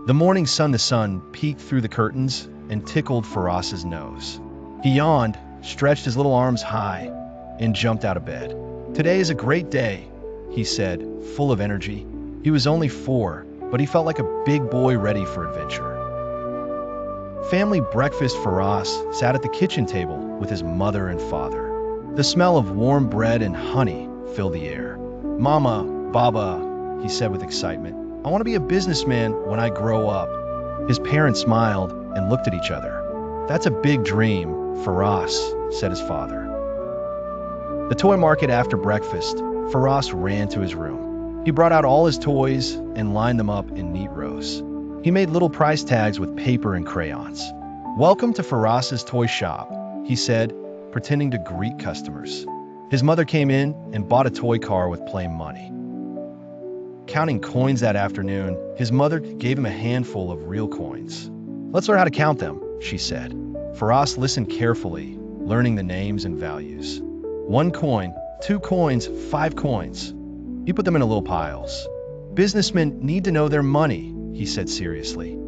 The morning sun peeked through the curtains and tickled Firas's nose. He yawned, stretched his little arms high, and jumped out of bed. "Today is a great day," he said, full of energy. He was only 4, but he felt like a big boy ready for adventure. Family breakfast. Firas sat at the kitchen table with his mother and father. The smell of warm bread and honey filled the air. "Mama, Baba," he said with excitement, "I want to be a businessman when I grow up." His parents smiled and looked at each other. "That's a big dream, Firas," said his father. The toy market. After breakfast, Firas ran to his room. He brought out all his toys and lined them up in neat rows. He made little price tags with paper and crayons. "Welcome to Firas's toy shop," he said, pretending to greet customers. His mother came in and bought a toy car with plain money. Counting coins that afternoon, his mother gave him a handful of real coins. "Let's learn how to count them," she said. Firas listened carefully, learning the names and values. 1 coin, 2 coins, 5 coins. He put them in little piles. "Businessmen need to know their money," he said seriously.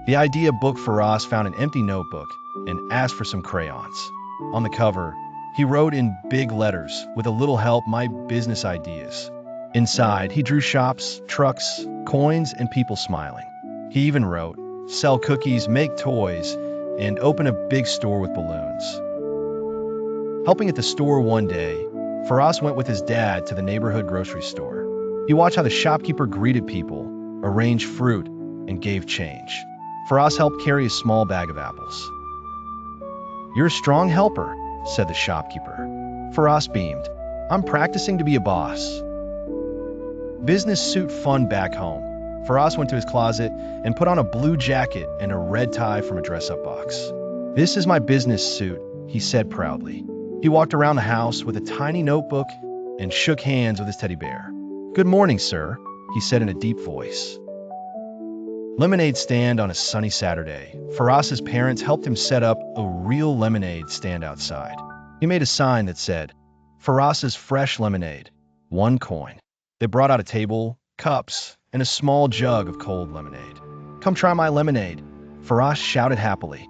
The idea book. Firas found an empty notebook and asked for some crayons. On the cover, he wrote in big letters, "With a little help, my business ideas." Inside, he drew shops, trucks, coins, and people smiling. He even wrote, "Sell cookies, make toys, and open a big store with balloons." Helping at the store one day, Firas went with his dad to the neighborhood grocery store. He watched how the shopkeeper greeted people, arranged fruit, and gave change. Firas helped carry a small bag of apples. "You're a strong helper," said the shopkeeper. Firas beamed. "I'm practicing to be a boss." Business suit. Fun. Back home, Firas went to his closet and put on a blue jacket and a red tie from a dress-up box. "This is my business suit," he said proudly. He walked around the house with a tiny notebook and shook hands with his teddy bear. "Good morning, sir," he said in a deep voice. Lemonade stand. On a sunny Saturday, Firas's parents helped him set up a real lemonade stand outside. He made a sign that said, "Firas's fresh lemonade, 1 coin." They brought out a table, cups, and a small jug of cold lemonade. "Come try my lemonade," Firas shouted happily.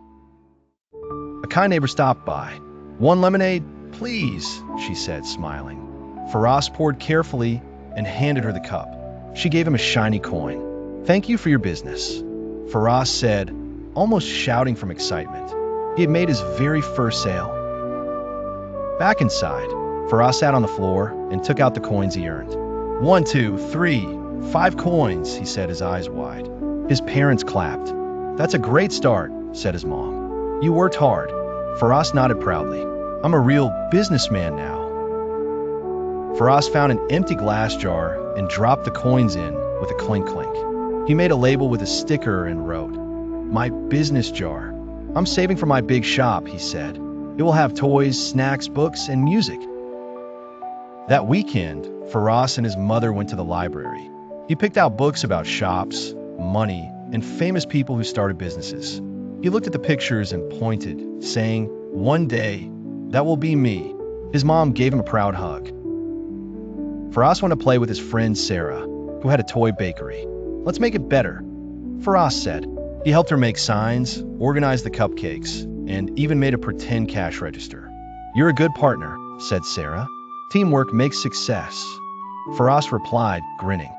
A kind neighbor stopped by. "1 lemonade, please," she said, smiling. Firas poured carefully and handed her the cup. She gave him a shiny coin. "Thank you for your business," Firas said, almost shouting from excitement. He had made his very first sale. Back inside, Firas sat on the floor and took out the coins he earned. 1, 2, 3, 5 coins, he said, his eyes wide. His parents clapped. "That's a great start," said his mom. "You worked hard." Firas nodded proudly. "I'm a real businessman now." Firas found an empty glass jar and dropped the coins in with a clink clink. He made a label with a sticker and wrote, "My business jar. I'm saving for my big shop," he said. "It will have toys, snacks, books, and music." That weekend, Firas and his mother went to the library. He picked out books about shops, money, and famous people who started businesses. He looked at the pictures and pointed, saying, "One day, that will be me." His mom gave him a proud hug. Firas wanted to play with his friend Sarah, who had a toy bakery. "Let's make it better," Firas said. He helped her make signs, organized the cupcakes, and even made a pretend cash register. "You're a good partner," said Sarah. "Teamwork makes success," Firas replied, grinning.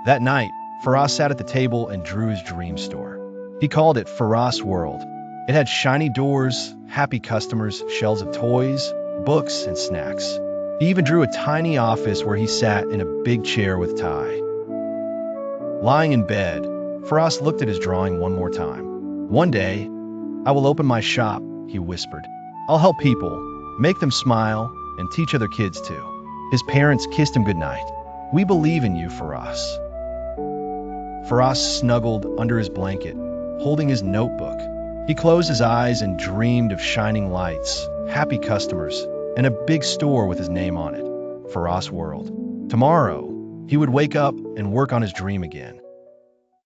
That night, Firas sat at the table and drew his dream store. He called it Firas World. It had shiny doors, happy customers, shelves of toys, books, and snacks. He even drew a tiny office where he sat in a big chair with tie. Lying in bed, Firas looked at his drawing one more time. "One day, I will open my shop," he whispered. "I'll help people, make them smile, and teach other kids too." His parents kissed him goodnight. "We believe in you, Firas." Firas snuggled under his blanket, holding his notebook. He closed his eyes and dreamed of shining lights, happy customers, and a big store with his name on it, Firas World. Tomorrow, he would wake up and work on his dream again.